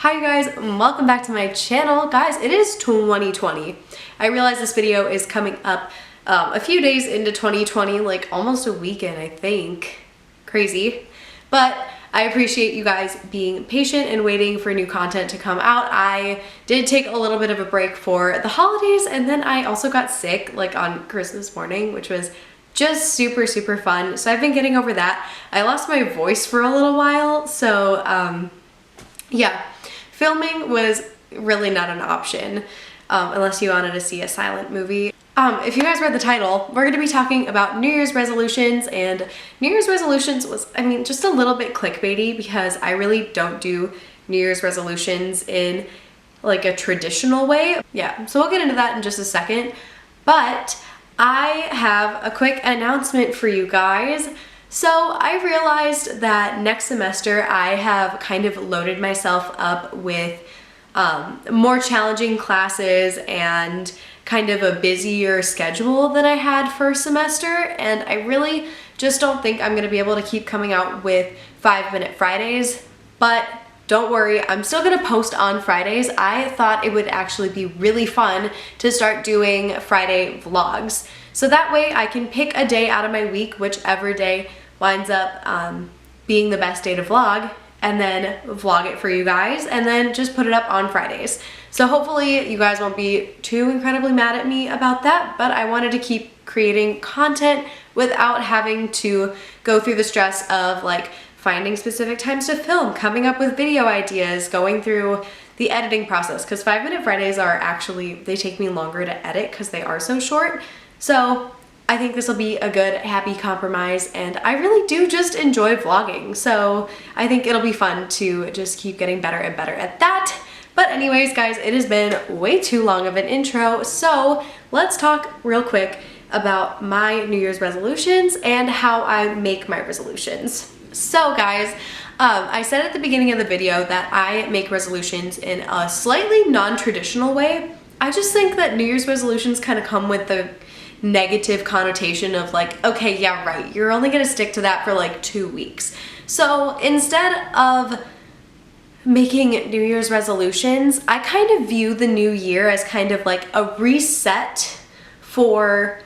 Hi you guys, welcome back to my channel. Guys, it is 2020. I realize this video is coming up a few days into 2020, like almost a weekend, I think. Crazy. But I appreciate you guys being patient and waiting for new content to come out. I did take a little bit of a break for the holidays, and then I also got sick like on Christmas morning, which was just super fun. So I've been getting over that. I lost my voice for a little while, so yeah, filming was really not an option unless you wanted to see a silent movie. If you guys read the title, we're going to be talking about New Year's resolutions, and New Year's resolutions was, I mean, just a little bit clickbaity because I really don't do New Year's resolutions in like a traditional way. Yeah, so we'll get into that in just a second, but I have a quick announcement for you guys. So I realized that next semester I have kind of loaded myself up with more challenging classes and kind of a busier schedule than I had first semester, and I really just don't think I'm gonna be able to keep coming out with 5-minute Fridays, but don't worry, I'm still gonna post on Fridays. I thought it would actually be really fun to start doing Friday vlogs. So that way I can pick a day out of my week, whichever day winds up being the best day to vlog, and then vlog it for you guys, and then just put it up on Fridays. So hopefully you guys won't be too incredibly mad at me about that, but I wanted to keep creating content without having to go through the stress of like finding specific times to film, coming up with video ideas, going through the editing process, because 5-minute Fridays are actually, they take me longer to edit because they are so short. So I think this will be a good, happy compromise, and I really do just enjoy vlogging, so I think it'll be fun to just keep getting better and better at that. But anyways, guys, it has been way too long of an intro, so let's talk real quick about my New Year's resolutions and how I make my resolutions. So guys, I said at the beginning of the video that I make resolutions in a slightly non-traditional way. I just think that New Year's resolutions kind of come with the negative connotation of like, okay, yeah, right, you're only gonna stick to that for like 2 weeks. So instead of making New Year's resolutions, I kind of view the new year as kind of like a reset for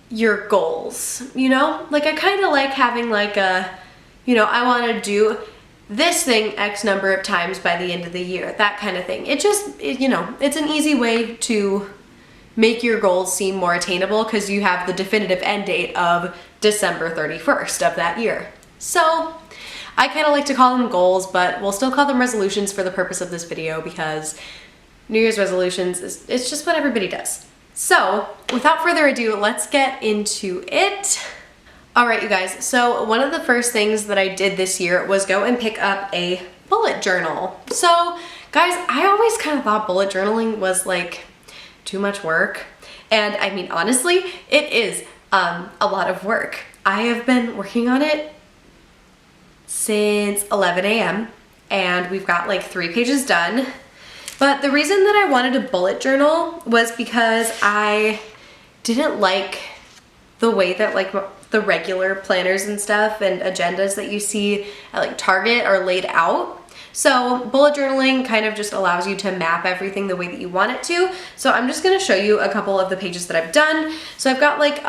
your goals, you know? Like I kind of like having like a, you know, I want to do this thing X number of times by the end of the year, that kind of thing. You know, it's an easy way to make your goals seem more attainable because you have the definitive end date of December 31st of that year. So I kind of like to call them goals, but we'll still call them resolutions for the purpose of this video because New Year's resolutions it's just what everybody does. So without further ado, let's get into it. All right, you guys, so one of the first things that I did this year was go and pick up a bullet journal. So guys, I always kind of thought bullet journaling was like too much work, and I mean honestly it is a lot of work. I have been working on it since 11 a.m. and we've got like 3 pages done, but the reason that I wanted a bullet journal was because I didn't like the way that like the regular planners and stuff and agendas that you see at like Target are laid out. So bullet journaling kind of just allows you to map everything the way that you want it to. So I'm just gonna show you a couple of the pages that I've done. So I've got like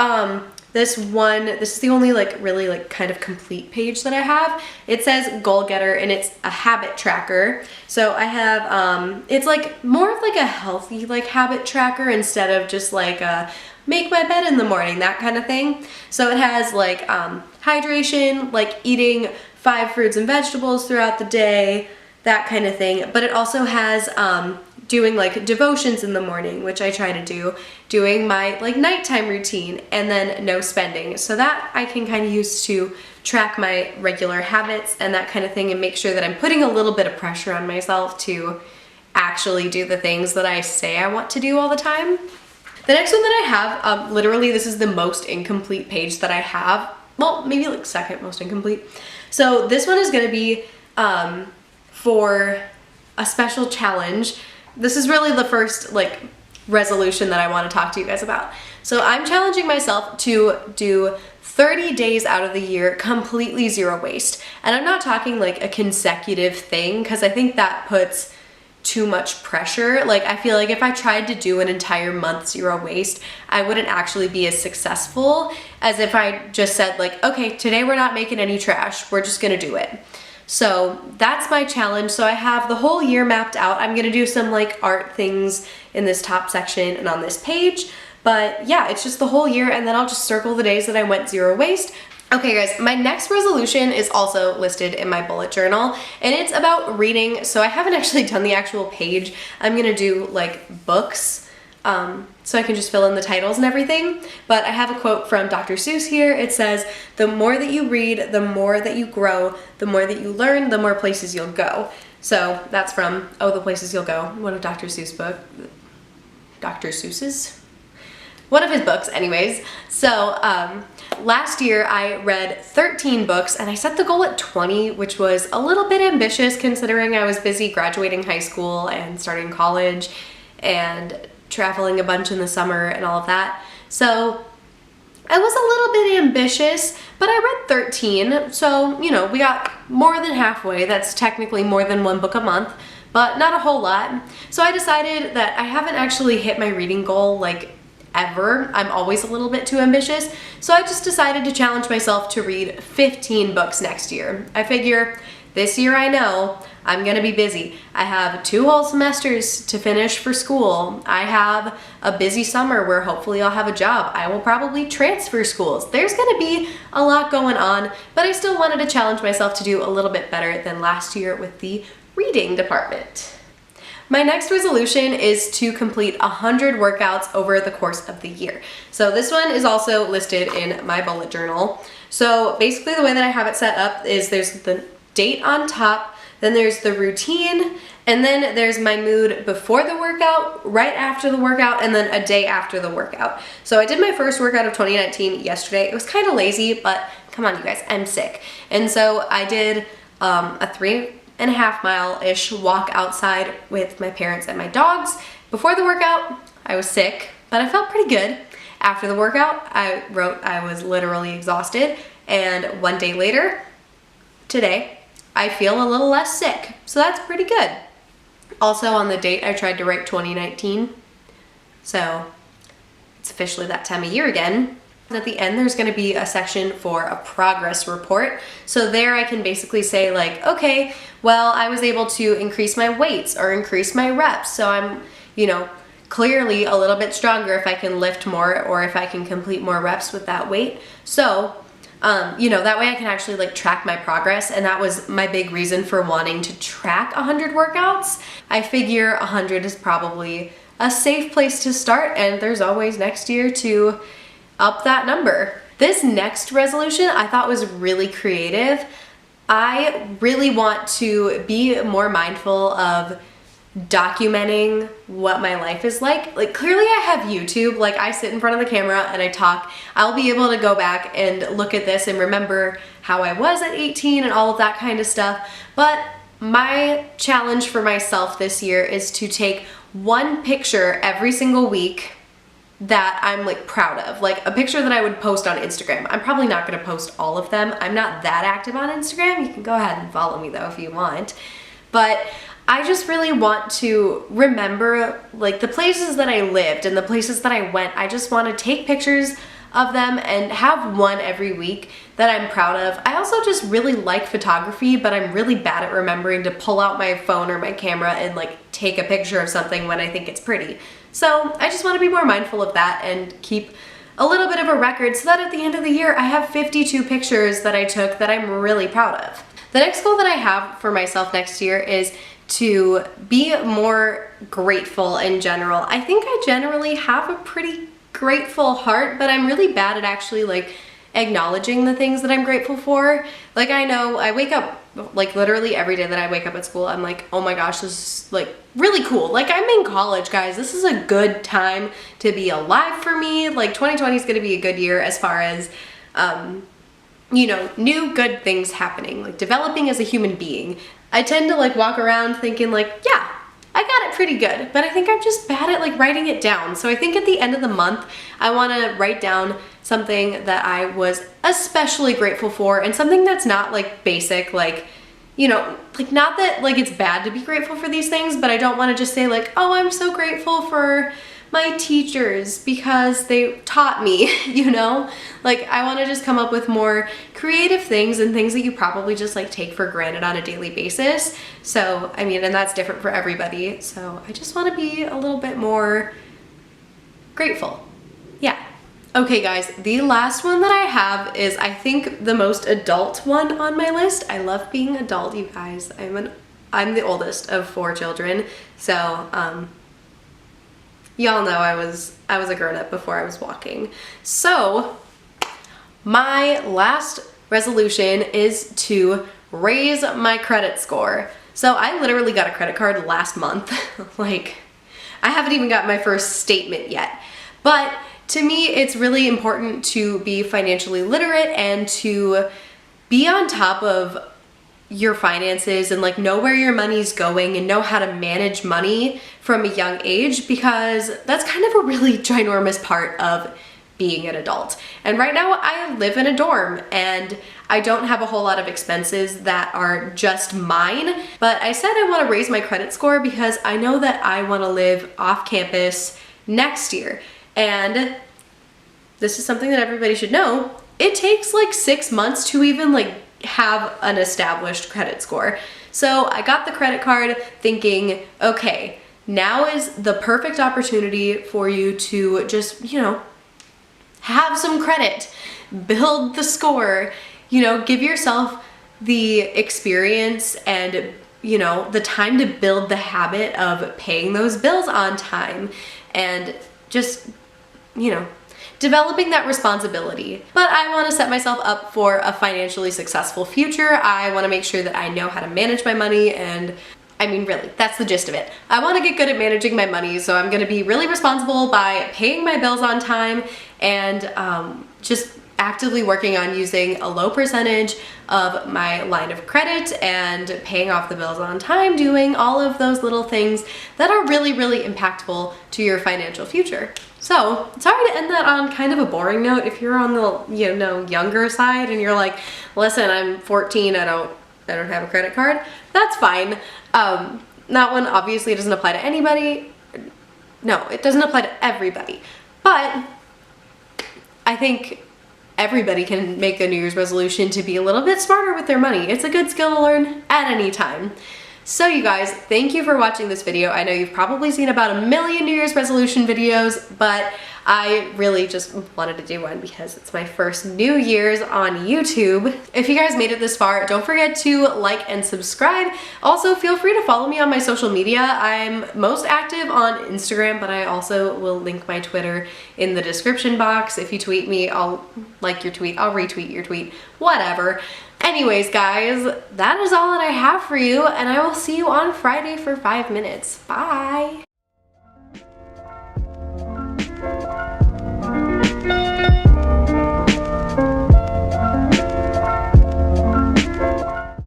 this is the only like really like kind of complete page that I have. It says goal getter and it's a habit tracker. So I have, it's like more of like a healthy like habit tracker instead of just like a make my bed in the morning, that kind of thing. So it has like hydration, like eating 5 fruits and vegetables throughout the day, that kind of thing. But it also has doing like devotions in the morning, which I try to do, doing my like nighttime routine, and then no spending. So that I can kind of use to track my regular habits and that kind of thing and make sure that I'm putting a little bit of pressure on myself to actually do the things that I say I want to do all the time. The next one that I have, literally this is the most incomplete page that I have. Well, maybe like second most incomplete. So this one is gonna be for a special challenge. This is really the first like resolution that I want to talk to you guys about. So I'm challenging myself to do 30 days out of the year, completely zero waste. And I'm not talking like a consecutive thing, because I think that puts too much pressure. Like, I feel like if I tried to do an entire month zero waste, I wouldn't actually be as successful as if I just said like, okay, today we're not making any trash, we're just gonna do it. So that's my challenge. So I have the whole year mapped out. I'm gonna do some like art things in this top section and on this page. But yeah, it's just the whole year, and then I'll just circle the days that I went zero waste. Okay guys, my next resolution is also listed in my bullet journal, and it's about reading. So I haven't actually done the actual page. I'm gonna do like books, so I can just fill in the titles and everything. But I have a quote from Dr. Seuss here. It says, "The more that you read, the more that you grow, the more that you learn, the more places you'll go." So that's from Oh, the Places You'll Go, one of Dr. Seuss' book. Dr. Seuss's? One of his books anyways. So last year I read 13 books, and I set the goal at 20, which was a little bit ambitious considering I was busy graduating high school and starting college and traveling a bunch in the summer and all of that. So I was a little bit ambitious, but I read 13, so you know, we got more than halfway. That's technically more than one book a month, but not a whole lot. So I decided that I haven't actually hit my reading goal like ever. I'm always a little bit too ambitious. So I just decided to challenge myself to read 15 books next year. I figure this year I know I'm gonna be busy. I have 2 whole semesters to finish for school. I have a busy summer where hopefully I'll have a job. I will probably transfer schools. There's gonna be a lot going on, but I still wanted to challenge myself to do a little bit better than last year with the reading department. My next resolution is to complete 100 workouts over the course of the year. So this one is also listed in my bullet journal. So basically the way that I have it set up is there's the date on top, then there's the routine, and then there's my mood before the workout, right after the workout, and then a day after the workout. So I did my first workout of 2019 yesterday. It was kind of lazy, but come on you guys, I'm sick. And so I did a 3.5 mile-ish walk outside with my parents and my dogs. Before the workout, I was sick, but I felt pretty good. After the workout, I wrote I was literally exhausted, and one day later, today, I feel a little less sick, so that's pretty good. Also on the date, I tried to write 2019, so it's officially that time of year again. At the end, there's going to be a section for a progress report. So there I can basically say like, okay, well, I was able to increase my weights or increase my reps. So I'm, you know, clearly a little bit stronger if I can lift more or if I can complete more reps with that weight. So, you know, that way I can actually like track my progress. And that was my big reason for wanting to track 100 workouts. I figure 100 is probably a safe place to start, and there's always next year to up that number. This next resolution I thought was really creative. I really want to be more mindful of documenting what my life is like. Like clearly I have YouTube, like I sit in front of the camera and I talk. I'll be able to go back and look at this and remember how I was at 18 and all of that kind of stuff. But my challenge for myself this year is to take one picture every single week that I'm like proud of, like a picture that I would post on Instagram. I'm probably not gonna post all of them. I'm not that active on Instagram. You can go ahead and follow me though if you want. But I just really want to remember like the places that I lived and the places that I went. I just want to take pictures of them and have one every week that I'm proud of. I also just really like photography, but I'm really bad at remembering to pull out my phone or my camera and like take a picture of something when I think it's pretty. So I just want to be more mindful of that and keep a little bit of a record so that at the end of the year I have 52 pictures that I took that I'm really proud of. The next goal that I have for myself next year is to be more grateful in general. I think I generally have a pretty grateful heart, but I'm really bad at actually like acknowledging the things that I'm grateful for. Like I know I wake up like literally every day that I wake up at school, I'm like, oh my gosh, this is like really cool. Like I'm in college, guys. This is a good time to be alive for me. Like 2020 is gonna be a good year as far as you know, new good things happening, like developing as a human being. I tend to like walk around thinking like, yeah, I got it pretty good, but I think I'm just bad at like writing it down. So I think at the end of the month, I wanna write down something that I was especially grateful for, and something that's not like basic, like, you know, like not that like it's bad to be grateful for these things, but I don't want to just say like, oh, I'm so grateful for my teachers because they taught me, you know? Like I want to just come up with more creative things and things that you probably just like take for granted on a daily basis. So, I mean, and that's different for everybody. So I just want to be a little bit more grateful. Yeah. Okay guys, the last one that I have is I think the most adult one on my list. I love being adult, you guys. I'm the oldest of 4 children. So, y'all know I was a grown-up before I was walking. So, my last resolution is to raise my credit score. So I literally got a credit card last month. Like, I haven't even got my first statement yet. But to me, it's really important to be financially literate and to be on top of your finances and like know where your money's going and know how to manage money from a young age, because that's kind of a really ginormous part of being an adult. And right now I live in a dorm and I don't have a whole lot of expenses that are just mine, but I said I want to raise my credit score because I know that I want to live off campus next year. And this is something that everybody should know. It takes like 6 months to even like have an established credit score. So I got the credit card thinking, okay, now is the perfect opportunity for you to just, you know, have some credit, build the score, you know, give yourself the experience and, you know, the time to build the habit of paying those bills on time and just, you know, developing that responsibility. But I want to set myself up for a financially successful future. I want to make sure that I know how to manage my money, and I mean, really, that's the gist of it. I want to get good at managing my money, so I'm going to be really responsible by paying my bills on time and just actively working on using a low percentage of my line of credit and paying off the bills on time, doing all of those little things that are really, really impactful to your financial future. So, sorry to end that on kind of a boring note. If you're on the, you know, younger side and you're like, listen, I'm 14, I don't have a credit card, that's fine. That one obviously doesn't apply to anybody. No, it doesn't apply to everybody. But I think everybody can make a New Year's resolution to be a little bit smarter with their money. It's a good skill to learn at any time. So you guys, thank you for watching this video. I know you've probably seen about 1 million New Year's resolution videos, but I really just wanted to do one because it's my first New Year's on YouTube. If you guys made it this far, don't forget to like and subscribe. Also, feel free to follow me on my social media. I'm most active on Instagram, but I also will link my Twitter in the description box. If you tweet me, I'll like your tweet, I'll retweet your tweet, whatever. Anyways, guys, that is all that I have for you, and I will see you on Friday for 5 minutes. Bye!